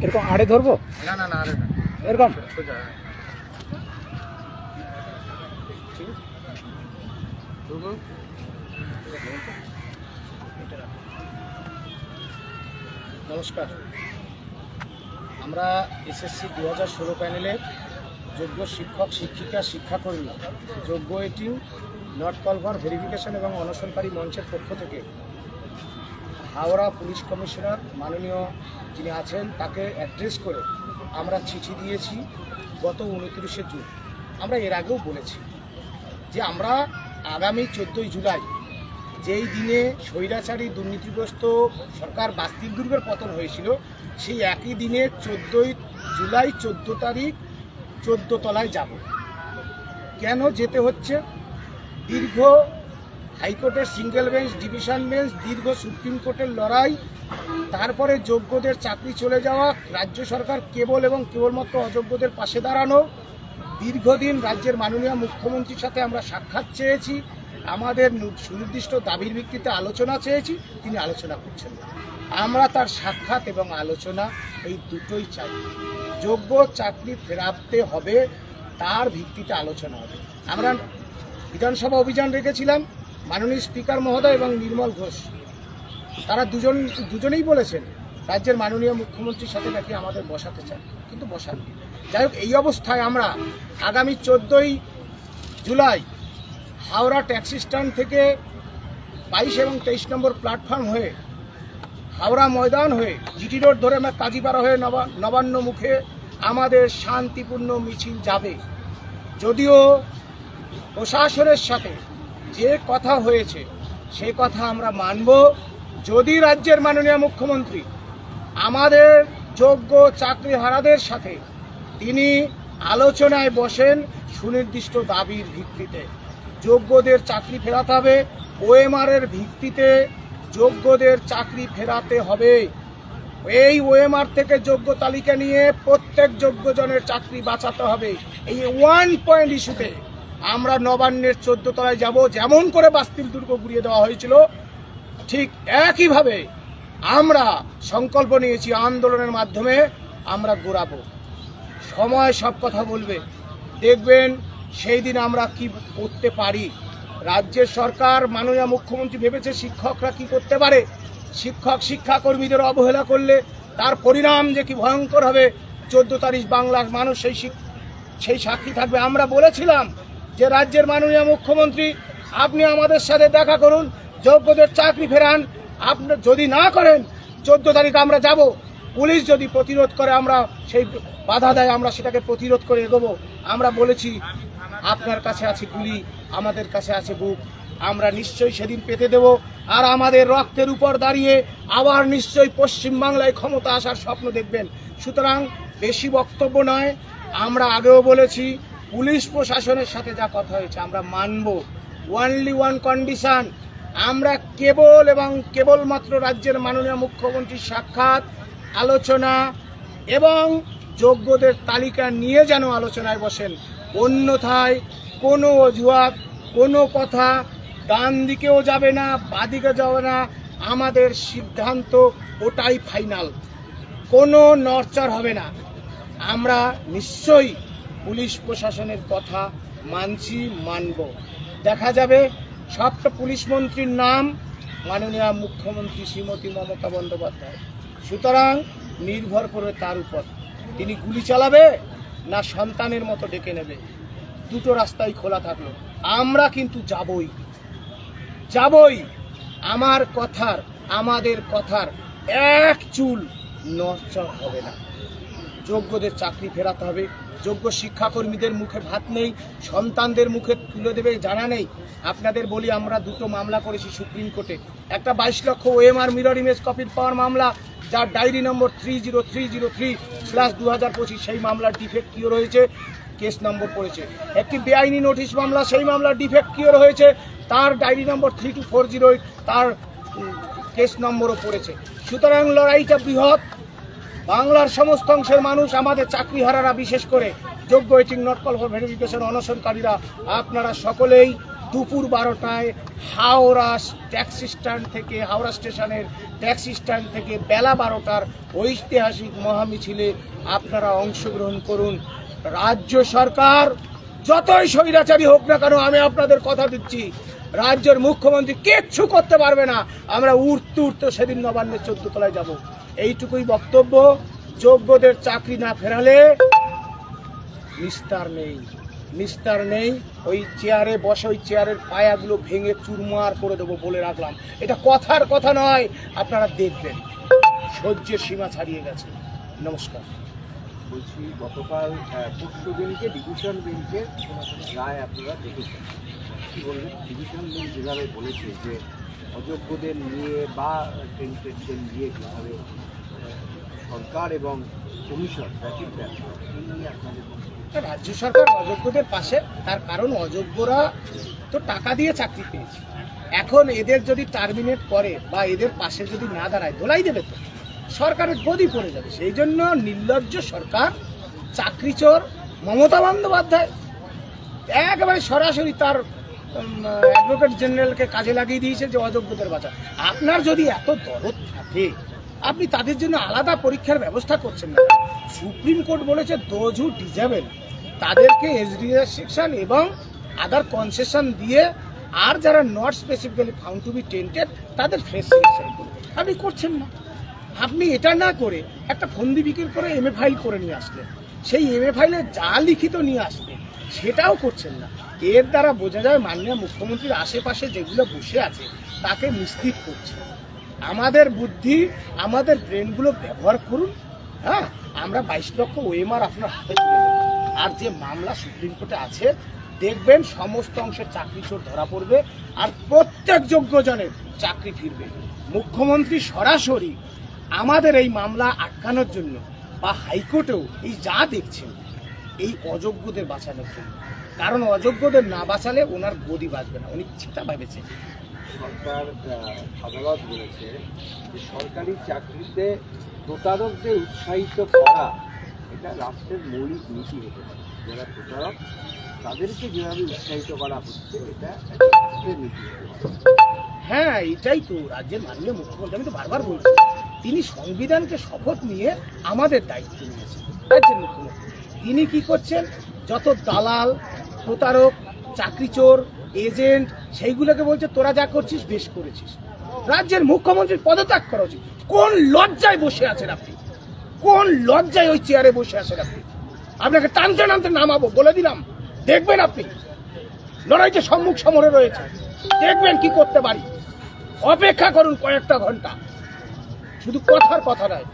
এরকম আড়ে ধরবো না না না আরে না এরকম সোজা নমস্কার। আমরা এসএসসি 2016 প্যানেলের যোগ্য শিক্ষক শিক্ষিকা শিক্ষাকর্মী যোগ্য এটিং নট কল ফর ভেরিফিকেশন এবং অনশনকারী মঞ্চের পক্ষ থেকে হাওড়া পুলিশ কমিশনার মাননীয় যিনি আছেন তাকে অ্যাড্রেস করে আমরা চিঠি দিয়েছি গত 29শে জুন। আমরা এর আগেও বলেছি যে আমরা আগামী 14ই জুলাই যেই দিনে স্বৈরাচারী দুর্নীতিগ্রস্ত সরকার বাস্তির দুর্গের পতন হয়েছিল সেই একই দিনে 14ই জুলাই 14 তারিখ 14 তলায় যাব। কেন যেতে হচ্ছে? দীর্ঘ হাইকোর্টের সিঙ্গেল বেঞ্চ, ডিভিশন বেঞ্চ, দীর্ঘ সুপ্রিম কোর্টের লড়াই, তারপরে যোগ্যদের চাকরি চলে যাওয়া, রাজ্য সরকার কেবল এবং কেবলমাত্র অযোগ্যদের পাশে দাঁড়ানো, দীর্ঘদিন রাজ্যের মাননীয় মুখ্যমন্ত্রীর সাথে আমরা সাক্ষাৎ চেয়েছি, আমাদের সুনির্দিষ্ট দাবির ভিত্তিতে আলোচনা চেয়েছি, তিনি আলোচনা করছেন না। আমরা তার সাক্ষাৎ এবং আলোচনা এই দুটোই চাই। যোগ্য চাকরি ফেরাতে হবে, তার ভিত্তিতে আলোচনা হবে। আমরা বিধানসভা অভিযান রেখেছিলাম, মাননীয় স্পিকার মহোদয় এবং নির্মল ঘোষ তারা দুজনেই বলেছেন রাজ্যের মাননীয় মুখ্যমন্ত্রীর সাথে নাকি আমাদের বসাতে চান, কিন্তু বসান। যাই হোক, এই অবস্থায় আমরা আগামী 14ই জুলাই হাওড়া ট্যাক্সি স্ট্যান্ড থেকে 22 এবং 23 নম্বর প্ল্যাটফর্ম হয়ে হাওড়া ময়দান হয়ে জিটি রোড ধরে আমরা কাজীপাড়া হয়ে নবান্ন মুখে আমাদের শান্তিপূর্ণ মিছিল যাবে। যদিও প্রশাসনের সাথে যে কথা হয়েছে সে কথা আমরা মানব যদি রাজ্যের মাননীয় মুখ্যমন্ত্রী আমাদের যোগ্য চাকরিহারাদের সাথে তিনি আলোচনায় বসেন সুনির্দিষ্ট দাবির ভিত্তিতে। যোগ্যদের চাকরি ফেরাতে হবে, ওএমআর এর ভিত্তিতে যোগ্যদের চাকরি ফেরাতে হবে। এই ওএমআর থেকে যোগ্য তালিকা নিয়ে প্রত্যেক যোগ্যজনের চাকরি বাঁচাতে হবে। এই ওয়ান পয়েন্ট ইস্যুতে আমরা নবান্নের 14 তলায় যাব। যেমন করে বাস্তিল দুর্গ গুড়িয়ে দেওয়া হয়েছিল ঠিক একইভাবে আমরা সংকল্প নিয়েছি, আন্দোলনের মাধ্যমে আমরা গড়াবো। সময় সব কথা বলবে, দেখবেন সেই দিন আমরা কি করতে পারি। রাজ্যের সরকার মাননীয় মুখ্যমন্ত্রী ভেবেছে শিক্ষকরা কি করতে পারে, শিক্ষক শিক্ষাকর্মীদের অবহেলা করলে তার পরিণাম যে কি ভয়ঙ্কর হবে 14 তারিখ বাংলার মানুষ সেই সাক্ষী থাকবে। আমরা বলেছিলাম যে রাজ্যের মাননীয় মুখ্যমন্ত্রী আপনি আমাদের সাথে দেখা করুন, যোগ্যদের চাকরি ফেরান। আপনি যদি না করেন 14 তারিখ আমরা যাব। পুলিশ যদি প্রতিরোধ করে, আমরা সেই বাধা দেয়, আমরা সেটাকে প্রতিরোধ করে এগোবো। আমরা বলেছি আপনার কাছে আছে গুলি, আমাদের কাছে আছে বুক, আমরা নিশ্চয়ই সেদিন পেতে দেব। আর আমাদের রক্তের উপর দাঁড়িয়ে আবার নিশ্চয়ই পশ্চিমবাংলায় ক্ষমতা আসার স্বপ্ন দেখবেন। সুতরাং বেশি বক্তব্য নয়, আমরা আগেও বলেছি পুলিশ প্রশাসনের সাথে যা কথা হয়েছে আমরা মানব। ওয়ানলি ওয়ান কন্ডিশন, আমরা কেবল এবং কেবলমাত্র রাজ্যের মাননীয় মুখ্যমন্ত্রীর সাক্ষাৎ, আলোচনা এবং যোগ্যদের তালিকা নিয়ে যেন আলোচনায় বসেন। অন্যথায় কোনো অজুহাত, কোনো কথা ডান দিকেও যাবে না, বাদিকে যাবে না। আমাদের সিদ্ধান্ত ওটাই ফাইনাল, কোনো নড়চড় হবে না। আমরা নিশ্চয়ই পুলিশ প্রশাসনের কথা মানছি, মানব। দেখা যাবে সবটা পুলিশ মন্ত্রীর নাম মাননীয় মুখ্যমন্ত্রী শ্রীমতী মমতা বন্দ্যোপাধ্যায়। সুতরাং নির্ভর করে তার উপর তিনি গুলি চালাবে না সন্তানের মতো ডেকে নেবে। দুটো রাস্তাই খোলা থাকলো, আমরা কিন্তু যাবই। আমাদের কথার এক চুল নড়চড় হবে না। যোগ্যদের চাকরি ফেরাতে হবে। যোগ্য শিক্ষাকর্মীদের মুখে ভাত নেই, সন্তানদের মুখে তুলে দেবে জানা নেই। আপনাদের বলি, আমরা দুটো মামলা করেছি সুপ্রিম কোর্টে। একটা 22 লক্ষ ওএমআর মিরর ইমেজ কপির পাওয়ার মামলা, যার ডায়েরি নম্বর 30303/2025, সেই মামলার ডিফেক্ট কিওর হয়েছে, কেস নম্বর পড়েছে। একটি বেআইনি নোটিশ মামলা, সেই মামলার ডিফেক্ট কিওর হয়েছে, তার ডায়েরি নম্বর 32408, তার কেস নম্বরও পড়েছে। সুতরাং লড়াইটা বৃহৎ। বাংলার সমস্ত অংশের মানুষ, আমাদের চাকরিহারারা, বিশেষ করে যোগ্য এটিং নট কল ফর ভেরিফিকেশন অনশনকারীরা, আপনারা সকলেই দুপুর 12টায় হাওড়া ট্যাক্সি স্ট্যান্ড থেকে, হাওড়া স্টেশনের ট্যাক্সি স্ট্যান্ড থেকে বেলা 12টার ঐতিহাসিক মহামিছিলে আপনারা অংশগ্রহণ করুন। রাজ্য সরকার যতই স্বৈরাচারী হোক না কেন, আমি আপনাদের কথা দিচ্ছি, রাজ্যের মুখ্যমন্ত্রী কিচ্ছু করতে পারবে না। আমরা উঠতে উঠতে সেদিন নবান্নের 14 তলায় যাব। এইটুকুই বক্তব্য। যোগ্যদের চাকরি না ফেরালে নিস্তার নেই। ওই চেয়ারে বসে ওই চেয়ারের পায়াগুলো ভেঙে চুরমার করে দেবো বলে রাখলাম। এটা কথার কথা নয়, আপনারা দেখবেন সহ্যের সীমা ছাড়িয়ে গেছে। নমস্কার। বলছি, গতকাল পরশু দিনকে ডিভিশন বেঞ্চের রায় আপনারা দেখেছেন, কি বলবেন? ডিভিশন বেঞ্চ যেভাবে বলেছে যে অযোগ্যদের নিয়ে বা টেন্টেডদের নিয়ে যেভাবে সরকার এবং কমিশন নিয়ে আপনাদের, রাজ্য সরকার অযোগ্যদের পাশে, তার কারণ অযোগ্যরা তো টাকা দিয়ে চাকরি পেয়েছে। এখন এদের যদি টার্মিনেট করে বা এদের পাশে যদি না দাঁড়ায়, ধোলাই দেবে তো, সরকারের গদি পড়ে যাবে। সেই জন্য নির্লজ্জ সরকার, চাকরিচোর মমতা বন্দ্যোপাধ্যায় একেবারে সরাসরি তার অ্যাডভোকেট জেনারেলকে কাজে লাগিয়ে দিয়েছে যে অযোগ্যদের বাঁচা। আপনার যদি এত দরদ থাকে, আপনি তাদের জন্য আলাদা পরীক্ষার ব্যবস্থা করছেন না। সুপ্রিম কোর্ট বলেছে দোজ হু ডিজেবল, তাদেরকে এসডিএস সেকশন এবং আদার কনসেশন দিয়ে, আর যারা not specifically found to be tainted তাদের ফ্রেশ সিলেকশন করবে। আপনি করছেন না। আপনি এটা না করে একটা ফন্দি বিক্রি করে এমএ ফাইল করে নিয়ে আসলেন, সেই এমএ ফাইলে যা লিখিত নিয়ে আসলেন সেটাও করছেন না। এর দ্বারা বোঝা যায় মাননীয় মুখ্যমন্ত্রীর আশেপাশে যেগুলো বসে আছে তাকে মিসলিড করছে। আমাদের বুদ্ধি, আমাদের ব্রেনগুলো ব্যবহার করুন। হ্যাঁ, আমরা 22 লক্ষ ওএমআর আপনার হাতে তুলে দেব। আর যে মামলা সুপ্রিম কোর্টে আছে, দেখবেন সমস্ত অংশের চাকরি চোর ধরা পড়বে আর প্রত্যেক যোগ্যজনের চাকরি ফিরবে। মুখ্যমন্ত্রী সরাসরি আমাদের এই মামলা আটকানোর জন্য বা হাইকোর্টেও এই যা দেখছেন, এই অযোগ্যদের বাঁচানোর জন্য। কারণ অযোগ্যদের না বাঁচালে ওনার গদি বাঁচবে না, উনি সেটা ভেবেছেন। সরকার আদালত বলেছে যে সরকারি চাকরিতে প্রতারকদের উৎসাহিত করা এটা রাষ্ট্রের মৌলিক নীতি হতে পারে। যারা প্রতারক তাদেরকে যেভাবে উৎসাহিত করা হচ্ছে, এটা রাষ্ট্রের নীতি হতে পারে। হ্যাঁ, এটাই তো রাজ্যের মাননীয় মুখ্যমন্ত্রী, আমি তো বারবার বলছি, তিনি সংবিধানকে শপথ নিয়ে আমাদের দায়িত্ব নিয়েছেন। রাজ্যের মুখ্যমন্ত্রী তিনি কি করছেন, যত দালাল, প্রতারক, চাকরিচোর, এজেন্ট, সেইগুলোকে বলছে তোরা যা করছিস বেশ করেছিস। রাজ্যের মুখ্যমন্ত্রীর পদত্যাগ করা উচিত। কোন লজ্জায় বসে আছেন আপনি? কোন লজ্জায় ওই চেয়ারে বসে আছেন আপনি? আপনাকে টানতে টানতে নামাবো বলে দিলাম। দেখবেন আপনি লড়াইতে সম্মুখ সমরে রয়েছে, দেখবেন কি করতে পারি। অপেক্ষা করুন কয়েকটা ঘন্টা, শুধু কথার কথা নয়।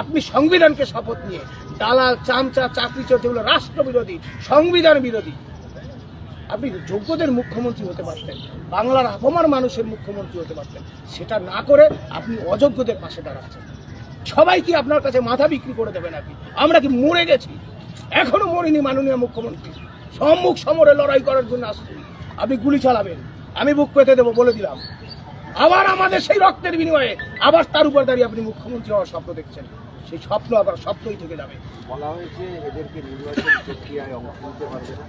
আপনি সংবিধানকে শপথ নিয়ে দালাল, চামচা, চাকরিচোর যেগুলো রাষ্ট্রবিরোধী, সংবিধান বিরোধী, আপনি যোগ্যদের মুখ্যমন্ত্রী হতে পারতেন, বাংলার আপামর মানুষের মুখ্যমন্ত্রী হতে পারতেন। সেটা না করে আপনি অযোগ্যদের পাশে দাঁড়াচ্ছেন। সবাই কি আপনার কাছে মাথা বিক্রি করে দেবেন? আমরা কি মরে গেছি? এখনো মরিনি মাননীয় মুখ্যমন্ত্রী। সম্মুখ সমরে লড়াই করার জন্য আসছেন, আপনি গুলি চালাবেন, আমি বুক পেতে দেবো বলে দিলাম। আবার আমাদের সেই রক্তের বিনিময়ে আবার তার উপর দাঁড়িয়ে আপনি মুখ্যমন্ত্রী হওয়ার স্বপ্ন দেখছেন। সেই স্বপ্ন আবার স্বপ্নই থেকে যাবে। বলা হয়েছে এদেরকে নির্বাচন প্রক্রিয়ায় অংশ নিতে পারবে না,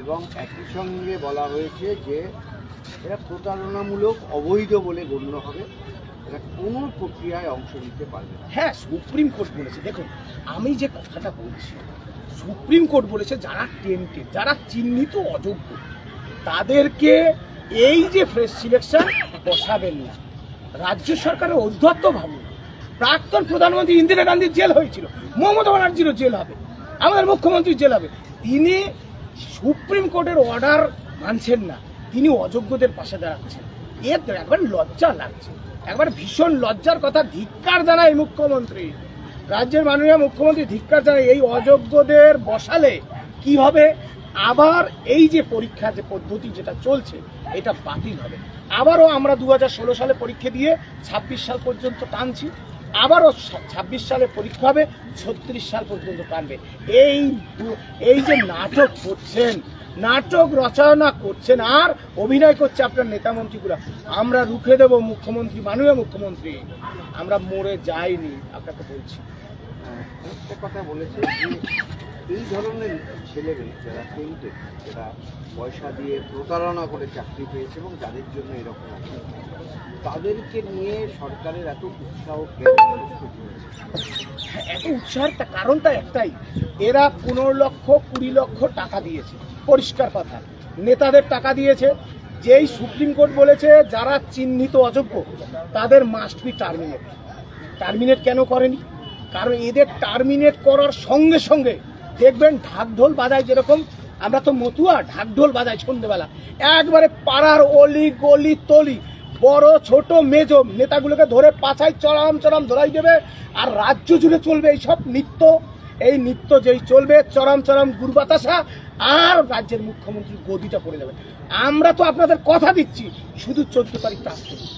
এবং একই সঙ্গে বলা হয়েছে যে এরা প্রতারণামূলক, অবৈধ বলে গণ্য হবে, এরা কোনো প্রক্রিয়ায় অংশ নিতে পারবে না। হ্যাঁ, সুপ্রিম কোর্ট বলেছে। দেখুন, আমি যে কথাটা বলছি, সুপ্রিম কোর্ট বলেছে যারা টেন্টেড, যারা চিহ্নিত অযোগ্য, তাদেরকে এই যে ফ্রেশ সিলেকশন বসাবেন না। রাজ্য সরকারের ঔদ্ধত্য ভাবুন। প্রাক্তন প্রধানমন্ত্রী ইন্দিরা গান্ধীর জেল হয়েছিল, মমতা ব্যানার্জিরও জেল হবে, আমাদের মুখ্যমন্ত্রীর জেল হবে। তিনি সুপ্রিম কোর্টের অর্ডার মানছেন না, তিনি অযোগ্যদের পাশে দাঁড়াচ্ছেন। এর একবার লজ্জা লাগছে, একবার ভীষণ লজ্জার কথা। ধিক্কার জানায় মুখ্যমন্ত্রী, রাজ্যের মাননীয় মুখ্যমন্ত্রী ধিক্কার জানায়। এই অযোগ্যদের বসালে কি হবে? আবার এই যে পরীক্ষা যে পদ্ধতি যেটা চলছে, এটা বাতিল হবে। আবারও আমরা 2016 সালে পরীক্ষা দিয়ে 26 সাল পর্যন্ত টানছি, আবারও 26 সালে পরীক্ষা হবে, 36 সাল পর্যন্ত টানবে। এই যে নাটক করছেন, নাটক রচনা করছেন আর অভিনয় করছে আপনার নেতামন্ত্রীগুলো, আমরা রুখে দেব মুখ্যমন্ত্রী, মাননীয় মুখ্যমন্ত্রী। আমরা মরে যাইনি, আপনাকে বলছি। একটা কথা বলেছে যে এই ধরনের ছেলেমেয়ে যারা টেন্টেড, যারা পয়সা দিয়ে প্রতারণা করে চাকরি পেয়েছে এবং যাদের জন্য এরকম আছে, তাদেরকে নিয়ে সরকারের এত উৎসাহ কেন প্রস্তুত হয়েছে? এত উৎসাহের কারণটা একটাই, এরা 15 লক্ষ 20 লক্ষ টাকা দিয়েছে, পরিষ্কার কথা, নেতাদের টাকা দিয়েছে। যেই সুপ্রিম কোর্ট বলেছে যারা চিহ্নিত অযোগ্য তাদের মাস্ট বি টার্মিনেট কেন করেনি? কারণ এদের টার্মিনেট করার সঙ্গে সঙ্গে দেখবেন ঢাকঢোল বাজায়, যেরকম আমরা তো মতুয়া, ঢাকঢোল বাজায় সন্ধ্যেবেলা, একবারে পাড়ার অলি গলি তলি বড় ছোট মেজ নেতাগুলোকে ধরে পাছায় চড়াম চড়াম ধরাই দেবে। আর রাজ্য জুড়ে চলবে এইসব নৃত্য। এই নৃত্য যেই চলবে, চরম চরম গুরবাতাসা, আর রাজ্যের মুখ্যমন্ত্রীর গদিটা পড়ে যাবে। আমরা তো আপনাদের কথা দিচ্ছি, শুধু 14 তারিখটা আসতে দিন।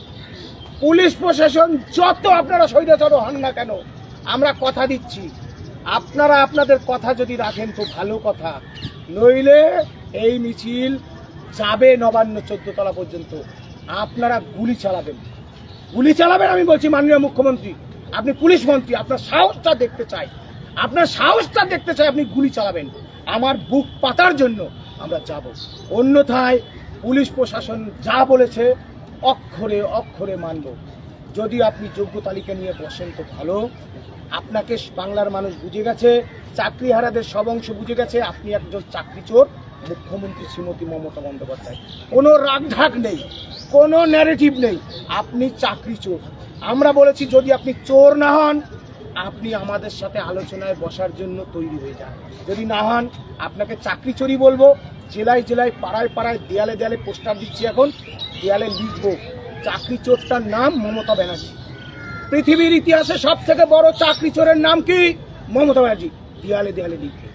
পুলিশ প্রশাসন যত আপনারা স্বৈরাচার হন না কেন, আমরা কথা দিচ্ছি, আপনারা আপনাদের কথা যদি রাখেন তো ভালো কথা, নইলে এই মিছিল যাবে নবান্ন 14 তলা পর্যন্ত। আপনারা গুলি চালাবেন। আমি বলছি মাননীয় মুখ্যমন্ত্রী, আপনি পুলিশ মন্ত্রী, আপনার সাহসটা দেখতে চাই, আপনি গুলি চালাবেন। আমার বুক পাতার জন্য আমরা যাব, অন্যথায় পুলিশ প্রশাসন যা বলেছে অক্ষরে অক্ষরে মানব। যদি আপনি যোগ্য তালিকা নিয়ে বসেন তো ভালো, আপনাকে বাংলার মানুষ বুঝে গেছে, চাকরিহারাদের সব অংশ বুঝে গেছে, আপনি একজন চাকরি চোর। মুখ্যমন্ত্রী শ্রীমতী মমতা বন্দ্যোপাধ্যায়, কোনো রাগঢাক নেই, কোনো ন্যারেটিভ নেই, আপনি চাকরি চোর। আমরা বলেছি যদি আপনি চোর না হন, আপনি আমাদের সাথে আলোচনায় বসার জন্য তৈরি হয়ে যান। যদি না হন, আপনাকে চাকরি চোরই বলবো। জেলায় জেলায় পাড়ায় পাড়ায় দেয়ালে দেয়ালে পোস্টার দিচ্ছি, এখন দেয়ালে লিখবো চাকরি চোরটার নাম মমতা ব্যানার্জি। পৃথিবীর ইতিহাসে সব থেকে বড় চাকরি চোরের নাম কি? মমতা ব্যানার্জি। দেয়ালে দেয়ালে লিখবে,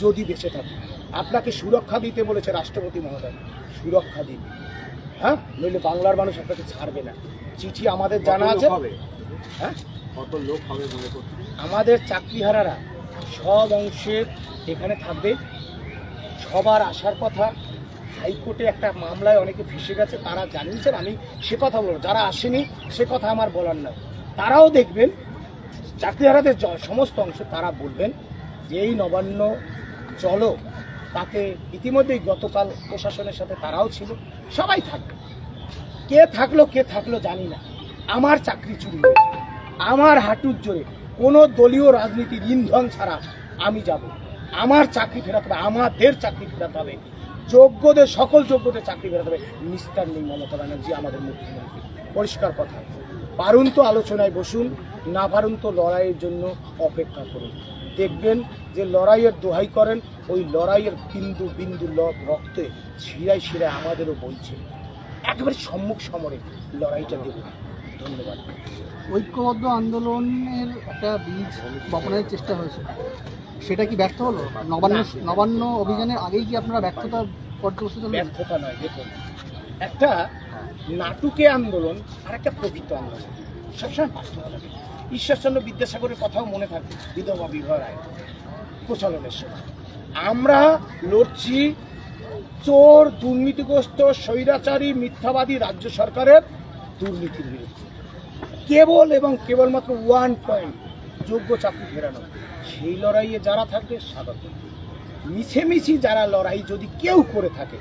যদি বেঁচে থাকে। আপনাকে সুরক্ষা দিতে বলেছে রাষ্ট্রপতি মহোদয়, সুরক্ষা দিন, হ্যাঁ, নইলে বাংলার মানুষ আপনাকে ছাড়বে না। চিঠি আমাদের জানা আছে। হ্যাঁ, কত লোক হবে মনে করছি? আমাদের চাকরিহারারা সব অংশের এখানে থাকবে, সবার আসার কথা। হাইকোর্টে একটা মামলায় অনেকে ফেসে গেছে, তারা জানিয়েছেন, আমি সে কথা বলবো। যারা আসেনি সে কথা আমার বলার নয়, তারাও দেখবেন চাকরিহারাদের সমস্ত অংশ, তারা বলবেন যে এই নবান্ন চলো, তাতে ইতিমধ্যেই গতকাল প্রশাসনের সাথে তারাও ছিল, সবাই থাকবে। কে থাকলো জানি না, আমার চাকরি চুরি হয়েছে, আমার হাঁটুর জোরে, কোনো দলীয় রাজনীতির ইন্ধন ছাড়া আমি যাব। আমার চাকরি ফেরাতে হবে, আমাদের চাকরি ফেরাতে হবে, যোগ্যদের, সকল যোগ্যদের চাকরি ফেরাতে হবে। নিস্তার নেই মমতা ব্যানার্জি আমাদের মুখ্যমন্ত্রী, পরিষ্কার কথা। পারুন তো আলোচনায় বসুন, না পারুন তো লড়াইয়ের জন্য অপেক্ষা করুন। দেখবেন যে লড়াইয়ের দোহাই করেন, ওই লড়াইয়ের বিন্দু বিন্দু রক্তে শিরায় শিরায় আমাদেরও বলছে। একেবারে সম্মুখ সমরে লড়াইটা দেব। ধন্যবাদ। ঐক্যবদ্ধ আন্দোলনের একটা বীজ বপনের চেষ্টা হয়েছে, সেটা কি ব্যর্থ হলো? নবান্ন অভিযানের আগেই কি আপনারা ব্যর্থতা পর্যবেসিত? ব্যর্থতা নয়, দেখুন, একটা নাটুকে আন্দোলন আর একটা প্রকৃত আন্দোলন সবসময় পার্থক্য থাকে। ঈশ্বরচন্দ্র বিদ্যাসাগরের কথাও মনে থাকে, বিধবা বিবাহ আইন প্রচলনের সময়। আমরা লড়ছি চোর, দুর্নীতিগ্রস্ত, স্বৈরাচারী, মিথ্যাবাদী রাজ্য সরকারের দুর্নীতির বিরুদ্ধে। কেবল এবং কেবলমাত্র 1 পয়েন্ট, যোগ্য চাকরি ফেরানো। সেই লড়াইয়ে যারা থাকবে স্বাগত। মিছেমিছি যারা লড়াই যদি কেউ করে থাকে,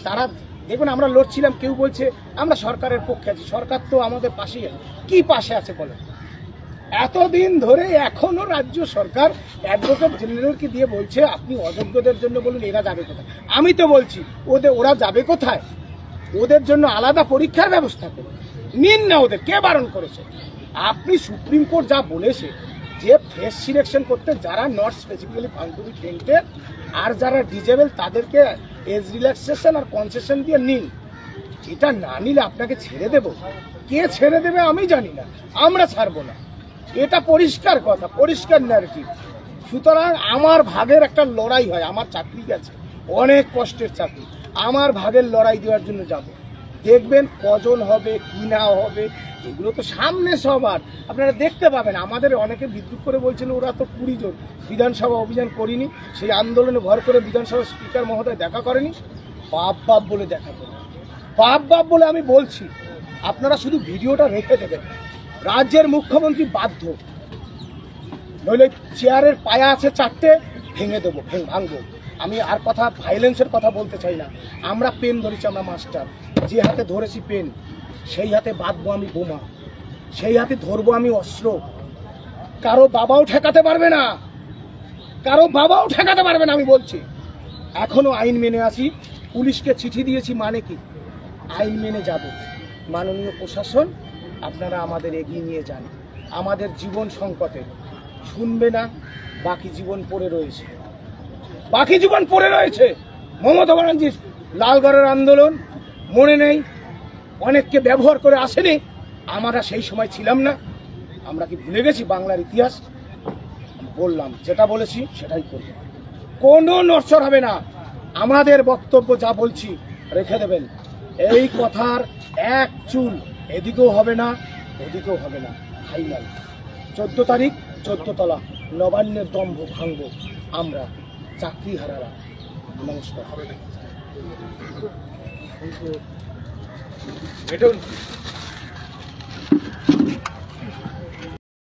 তারা দেখুন, আমরা লড়ছিলাম, কেউ বলছে আমরা সরকারের পক্ষে আছি, সরকার তো আমাদের পাশেই আছে। কি পাশে আছে বলেন? এতদিন ধরে এখনো রাজ্য সরকার অ্যাডভোকেট জেনারেলকে দিয়ে বলছে আপনি অযোগ্যদের জন্য বলুন, এরা যাবে কোথায়? আমি তো বলছি ওরা যাবে কোথায়? ওদের জন্য আলাদা পরীক্ষার ব্যবস্থা করুন, নিন না। ওদের কে বারণ করেছে? আপনি সুপ্রিম কোর্ট যা বলেছে যে ফেস সিলেকশন করতে, যারা not specifically found to be tainted আর যারা ডিজেবল, তাদেরকে এজ রিল্যাক্সেশন আর কনসেশন দিয়ে নিন। এটা না নিলে আপনাকে ছেড়ে দেব? কে ছেড়ে দেবে আমি জানি না, আমরা ছাড়বো না। এটা পরিষ্কার কথা, পরিষ্কার ন্যারেটিভ। সুতরাং আমার ভাগের একটা লড়াই হয়, আমার চাকরি গেছে, অনেক কষ্টের চাকরি, আমার ভাগের লড়াই দেওয়ার জন্য যাব। দেখবেন কজন হবে কি না হবে, এগুলো তো সামনে সবার আপনারা দেখতে পাবেন। আমাদের অনেকে বিদ্রুপ করে বলছেন ওরা তো 20 জন বিধানসভা অভিযান করিনি, সেই আন্দোলনে ভর করে বিধানসভা স্পিকার মহোদয় দেখা করেনি। বাপ বলে দেখা করে, বাপ বলে আমি বলছি, আপনারা শুধু ভিডিওটা রেখে দেবেন। রাজ্যের মুখ্যমন্ত্রী বাধ্য, নইলে চেয়ারের পায়া আছে 4টে, ভেঙে দেবো, ভাঙবো। আমি আর কথা ভাইলেন্সের কথা বলতে চাই না। আমরা পেন ধরেছি, আমরা মাস্টার, যে হাতে ধরেছি পেন সেই হাতে বাঁধবো আমি বোমা, সেই হাতে ধরবো আমি অস্ত্র। কারো বাবাও ঠেকাতে পারবে না, কারো বাবাও ঠেকাতে পারবে না। আমি বলছি এখনো আইন মেনে আছি। পুলিশকে চিঠি দিয়েছি, মানে কি আইন মেনে যাব। মাননীয় প্রশাসন আপনারা আমাদের এগিয়ে নিয়ে যান। আমাদের জীবন সংকটে শুনবে না, বাকি জীবন পড়ে রয়েছে, বাকি জীবন পড়ে রয়েছে। মমতা ব্যানার্জির লালগড়ের আন্দোলন মনে নেই, অনেককে ব্যবহার করে আসেনি, আমরা সেই সময় ছিলাম না। আমরা কি ভুলে গেছি বাংলার ইতিহাস? বললাম, যেটা বলেছি সেটাই করব, কোনো নড়চড় হবে না। আমাদের বক্তব্য যা বলছি রেখে দেবেন। এই কথার এক চুল এদিকেও হবে না, ওদিকেও হবে না। ফাইনাল 14 তারিখ 14 তলা নবান্নের দম্ভ ভাঙব আমরা, চাকরি হারারা। নমস্কার।